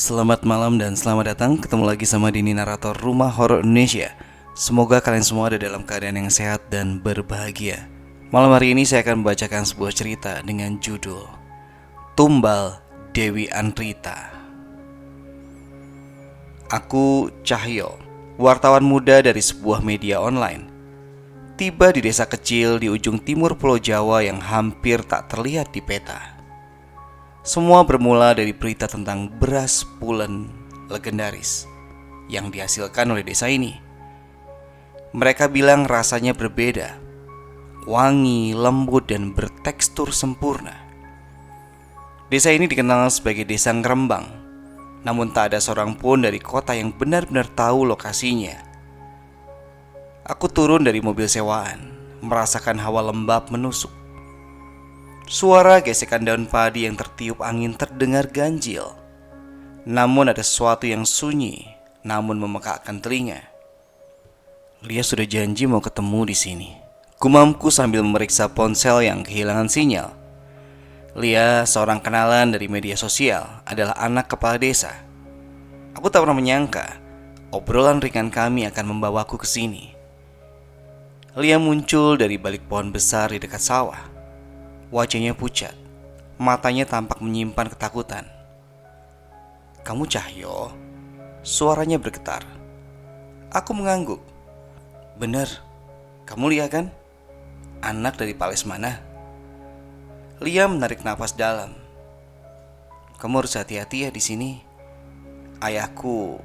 Selamat malam dan selamat datang. Ketemu lagi sama Dini, narator Rumah Horor Indonesia. Semoga kalian semua ada dalam keadaan yang sehat dan berbahagia. Malam hari ini saya akan membacakan sebuah cerita dengan judul Tumbal Dewi Anrita. Aku Cahyo, wartawan muda dari sebuah media online, tiba di desa kecil di ujung timur Pulau Jawa yang hampir tak terlihat di peta. Semua bermula dari berita tentang beras pulen legendaris yang dihasilkan oleh desa ini. Mereka bilang rasanya berbeda, wangi, lembut, dan bertekstur sempurna. Desa ini dikenal sebagai desa ngerembang, namun tak ada seorang pun dari kota yang benar-benar tahu lokasinya. Aku turun dari mobil sewaan, merasakan hawa lembab menusuk. Suara gesekan daun padi yang tertiup angin terdengar ganjil. Namun ada sesuatu yang sunyi namun memekakkan telinga. Lia sudah janji mau ketemu di sini, gumamku sambil memeriksa ponsel yang kehilangan sinyal. Lia, seorang kenalan dari media sosial, adalah anak kepala desa. Aku tak pernah menyangka obrolan ringan kami akan membawaku ke sini. Lia muncul dari balik pohon besar di dekat sawah. Wajahnya pucat, matanya tampak menyimpan ketakutan. "Kamu Cahyo?" Suaranya bergetar. Aku mengangguk. "Bener, kamu Lia kan? Anak dari Pak Lesmana?" Lia menarik napas dalam. "Kamu harus hati-hati ya di sini. Ayahku,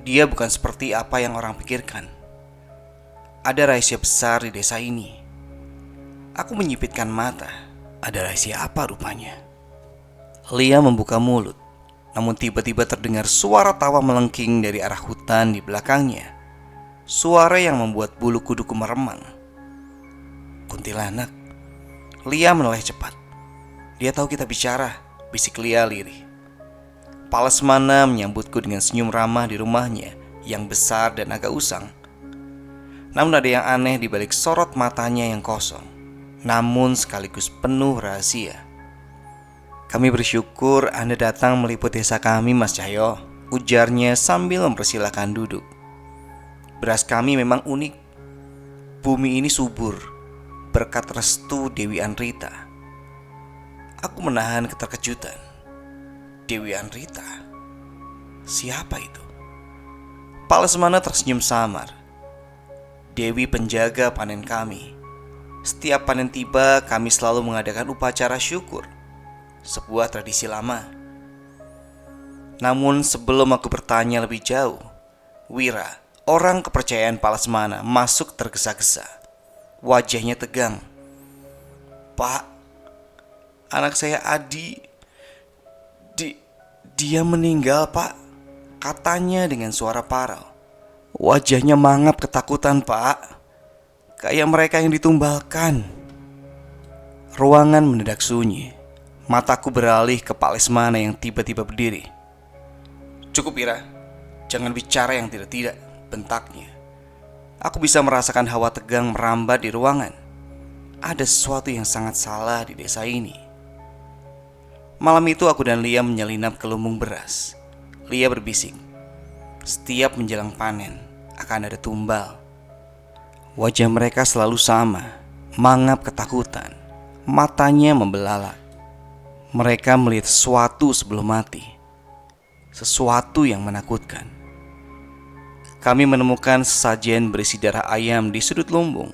dia bukan seperti apa yang orang pikirkan. Ada rahasia besar di desa ini." Aku menyipitkan mata. Ada rahasia apa rupanya? Lia membuka mulut, namun tiba-tiba terdengar suara tawa melengking dari arah hutan di belakangnya. Suara yang membuat bulu kuduku meremang. "Kuntilanak." Lia menoleh cepat. "Dia tahu kita bicara," bisik Lia lirih. Pak Lesmana menyambutku dengan senyum ramah di rumahnya yang besar dan agak usang. Namun ada yang aneh di balik sorot matanya yang kosong, namun sekaligus penuh rahasia. "Kami bersyukur Anda datang meliput desa kami, Mas Cahyo," ujarnya sambil mempersilahkan duduk. "Beras kami memang unik. Bumi ini subur berkat restu Dewi Anrita." Aku menahan keterkejutan. Dewi Anrita? Siapa itu? Pak Lesmana tersenyum samar. "Dewi penjaga panen kami. Setiap panen tiba, kami selalu mengadakan upacara syukur, sebuah tradisi lama." Namun sebelum aku bertanya lebih jauh, Wira, orang kepercayaan Pak Lesmana, masuk tergesa-gesa. Wajahnya tegang. "Pak, anak saya Adi, dia meninggal, Pak," katanya dengan suara parau. Wajahnya mangap ketakutan, "Pak. Kayak mereka yang ditumbalkan." Ruangan mendadak sunyi. Mataku beralih ke Pak Lesmana yang tiba-tiba berdiri. "Cukup, Ira. Jangan bicara yang tidak-tidak," bentaknya. Aku bisa merasakan hawa tegang merambat di ruangan. Ada sesuatu yang sangat salah di desa ini. Malam itu aku dan Lia menyelinap ke lumbung beras. Lia berbisik, "Setiap menjelang panen akan ada tumbal." Wajah mereka selalu sama, mangap ketakutan, matanya membelalak. Mereka melihat sesuatu sebelum mati, sesuatu yang menakutkan. Kami menemukan sesajen berisi darah ayam di sudut lumbung.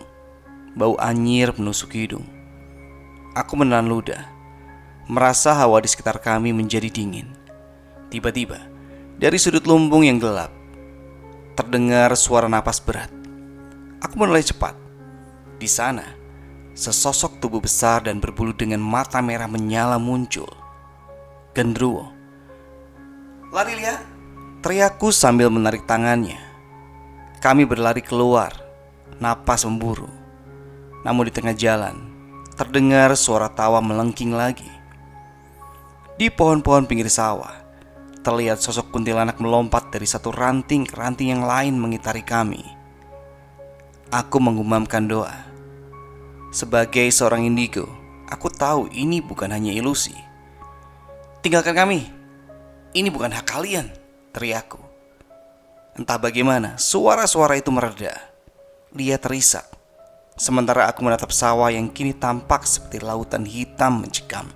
Bau anyir menusuk hidung. Aku menelan ludah, merasa hawa di sekitar kami menjadi dingin. Tiba-tiba, dari sudut lumbung yang gelap, terdengar suara napas berat. Aku menoleh cepat. Di sana, sesosok tubuh besar dan berbulu dengan mata merah menyala muncul. "Gendruwo." "Lari, Lia!" teriakku sambil menarik tangannya. Kami berlari keluar, napas memburu. Namun di tengah jalan, terdengar suara tawa melengking lagi. Di pohon-pohon pinggir sawah, terlihat sosok kuntilanak melompat dari satu ranting ke ranting yang lain mengitari kami. Aku menggumamkan doa. Sebagai seorang indigo, aku tahu ini bukan hanya ilusi. "Tinggalkan kami!" "Ini bukan hak kalian," teriakku. Entah bagaimana, suara-suara itu mereda. Lia terisak, sementara aku menatap sawah yang kini tampak seperti lautan hitam mencekam.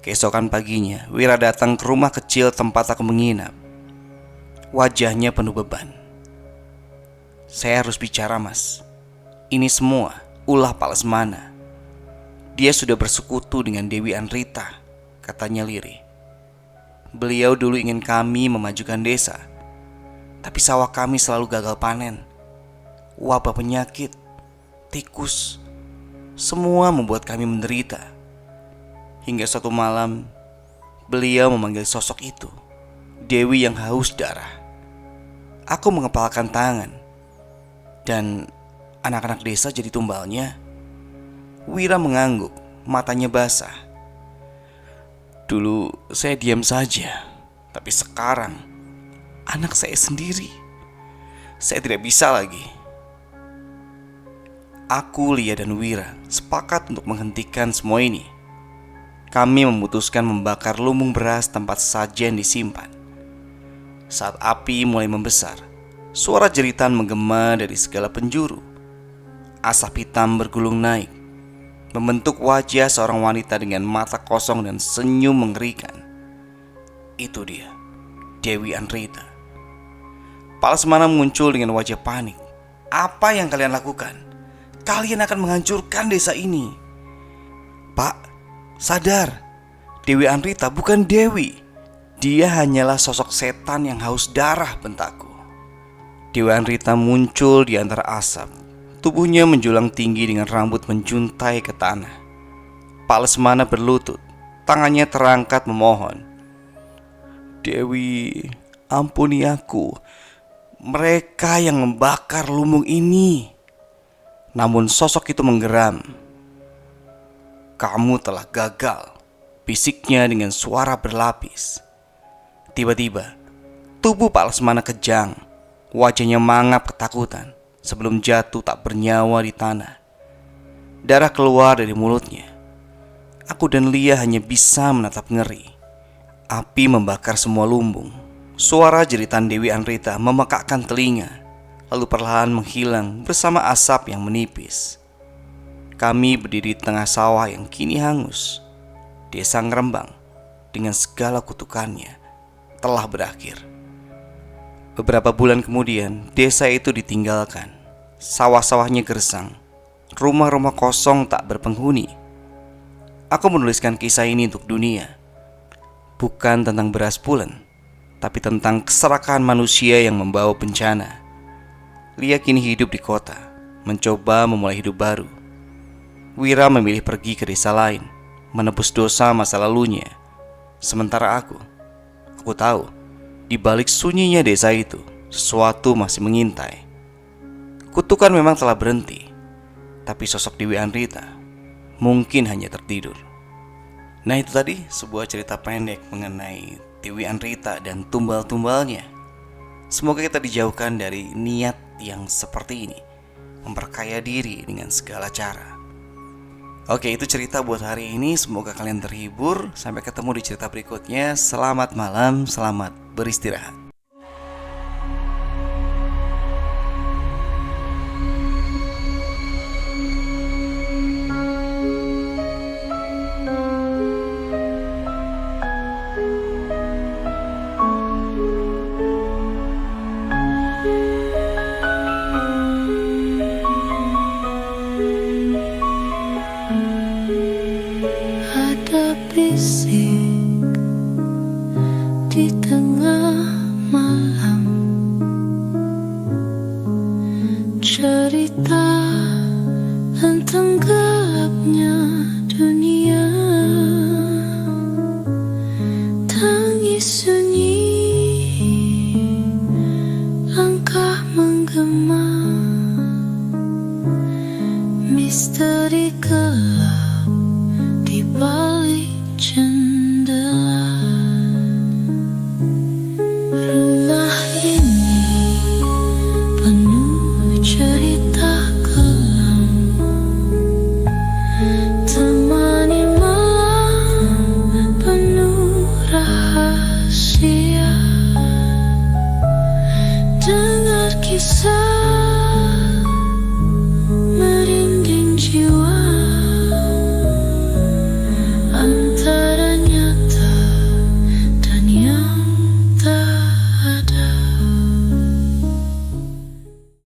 Keesokan paginya, Wira datang ke rumah kecil tempat aku menginap. Wajahnya penuh beban. "Saya harus bicara, Mas. Ini semua ulah Pak Lesmana. Dia sudah bersekutu dengan Dewi Anrita," katanya lirih. "Beliau dulu ingin kami memajukan desa, tapi sawah kami selalu gagal panen. Wabah penyakit, tikus, semua membuat kami menderita. Hingga suatu malam, beliau memanggil sosok itu, Dewi yang haus darah. Aku mengepalkan tangan, dan anak-anak desa jadi tumbalnya." Wira mengangguk, matanya basah. "Dulu saya diam saja, tapi sekarang anak saya sendiri. Saya tidak bisa lagi." Aku, Lia, dan Wira sepakat untuk menghentikan semua ini. Kami memutuskan membakar lumbung beras tempat sajian disimpan. Saat api mulai membesar, suara jeritan menggema dari segala penjuru. Asap hitam bergulung naik, membentuk wajah seorang wanita dengan mata kosong dan senyum mengerikan. Itu dia, Dewi Anrita. Pak Lesmana muncul dengan wajah panik. "Apa yang kalian lakukan? Kalian akan menghancurkan desa ini." "Pak, sadar, Dewi Anrita bukan Dewi. Dia hanyalah sosok setan yang haus darah," bentakku. Dewi Anrita muncul di antara asap. Tubuhnya menjulang tinggi dengan rambut menjuntai ke tanah. Pak Lesmana berlutut, tangannya terangkat memohon. "Dewi, ampuni aku. Mereka yang membakar lumbung ini." Namun sosok itu menggeram. "Kamu telah gagal," bisiknya dengan suara berlapis. Tiba-tiba, tubuh Pak Lesmana kejang. Wajahnya mangap ketakutan sebelum jatuh tak bernyawa di tanah. Darah keluar dari mulutnya. Aku dan Lia hanya bisa menatap ngeri. Api membakar semua lumbung. Suara jeritan Dewi Anrita memekakkan telinga, lalu perlahan menghilang bersama asap yang menipis. Kami berdiri di tengah sawah yang kini hangus. Desa Ngerembang dengan segala kutukannya telah berakhir. Beberapa bulan kemudian, desa itu ditinggalkan. Sawah-sawahnya gersang, rumah-rumah kosong tak berpenghuni. Aku menuliskan kisah ini untuk dunia, bukan tentang beras pulen, tapi tentang keserakahan manusia yang membawa bencana. Lia kini hidup di kota, mencoba memulai hidup baru. Wira memilih pergi ke desa lain, menebus dosa masa lalunya. Sementara aku tahu, di balik sunyinya desa itu, sesuatu masih mengintai. Kutukan memang telah berhenti, tapi sosok Dewi Anrita mungkin hanya tertidur. Nah, itu tadi sebuah cerita pendek mengenai Dewi Anrita dan tumbal-tumbalnya. Semoga kita dijauhkan dari niat yang seperti ini, memperkaya diri dengan segala cara. Oke, itu cerita buat hari ini. Semoga kalian terhibur. Sampai ketemu di cerita berikutnya. Selamat malam, selamat beristirahat. Ada bisik di tengah malam, cerita tentang gelapnya dunia. Tangis sunyi, langkah menggema, misteri gelap di balik jendela.